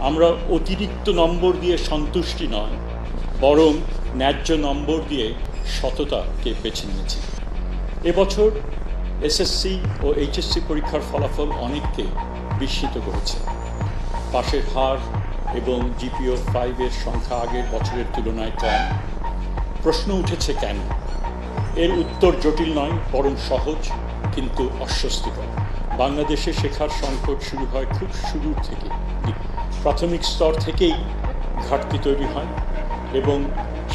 আমরা অতিরিক্ত নম্বর দিয়ে সন্তুষ্টি নয়, বরং ন্যায্য নম্বর দিয়ে সততাকে বেছে নিয়েছি। এবছর এসএসসি ও এইচএসসি পরীক্ষার ফলাফল অনেককে বিস্মিত করেছে। পাশের হার এবং জিপিও 5-এর সংখ্যা আগের বছরের তুলনায় কম। প্রশ্ন উঠেছে কেন? এর উত্তর জটিল নয়, বরং সহজ কিন্তু অস্বস্তিকর। বাংলাদেশে শেখার সংকট শুরু হয় খুব শুরুর থেকে। প্রাথমিক স্তর থেকেই ঘাটতি তৈরি হয় এবং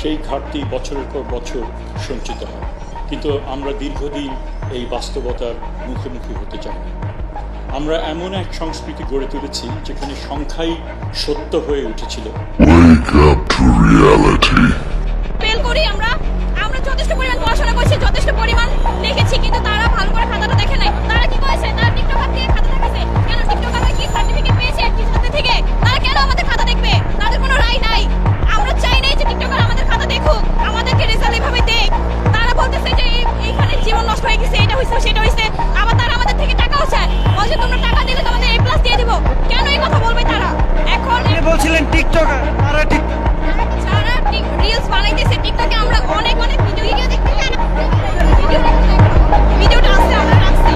সেই ঘাটতি বছরের পর বছর সঞ্চিত হয়। কিন্তু আমরা দীর্ঘদিন এই বাস্তবতার মুখোমুখি হতে চাই না। আমরা এমন এক সংস্কৃতি গড়ে তুলেছি যেখানে সংখ্যাই সত্য হয়ে উঠেছিল। ফেল করি আমরা যথেষ্ট পরিমাণ পড়াশোনা করছি, যথেষ্ট পরিমাণ লিখেছি, কিন্তু তারা ভালো করে খাতাটা দেখে নাই। তারা কি করেছে? তারা টিকটকার দিয়ে খাতা দেখেছে। কেন টিকটকার কি সার্টিফিকেট পেয়েছে টিচারদের থেকে? তারা কেন আমাদের খাতা দেখবে? তাদের কোনো রায় নাই। আমরা চাই নাই যে টিকটকার আমাদের খাতা দেখুক, আমাদেরকে রেজাল্ট এভাবে দেখ। তারা বলতেছে যে এইখানে জীবন নষ্ট হয়ে গেছে, এটা হয়েছে সেটা হয়েছে। আবার তারা আমাদের থেকে টাকাও চায়, বলছে তোমরা টাকা দিলে তোমাদের A+ দিয়ে দিব। কেন এই কথা বলবে তারা? এখন বলছিলেন টিকটকার, তারা টিকটক যারা রিলস বানাইতেছে টিকটকে, আমরা অনেক ভিডিও দেখতে চাই না। ভিডিওটা আছে, আমরা রাখছি।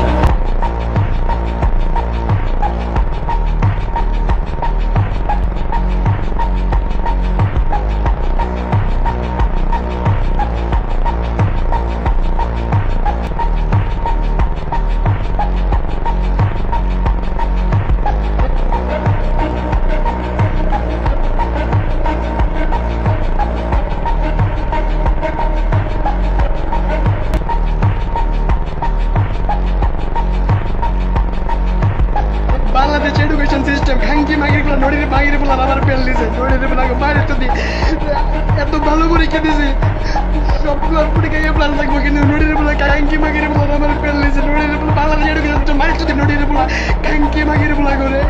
বাংলাদেশ এডুকেশন সিস্টেম খাঙ্কি মাগির গুলো নড়ির মাগির বলা আমার পেল দিছে, নড়ির বলা বাইরে তো এত ভালো পরীক্ষা দিছি, সবগুলো পরীক্ষা প্লাস লাগবো, কিন্তু নড়ির বলা খাঙ্কি মাগির বলা আমার পেল দিছে, নড়ির বলা বাংলাদেশ এডুকেশন সিস্টেম মাইক যদি নড়ির বলা খাঙ্কি মাগির বলা করে।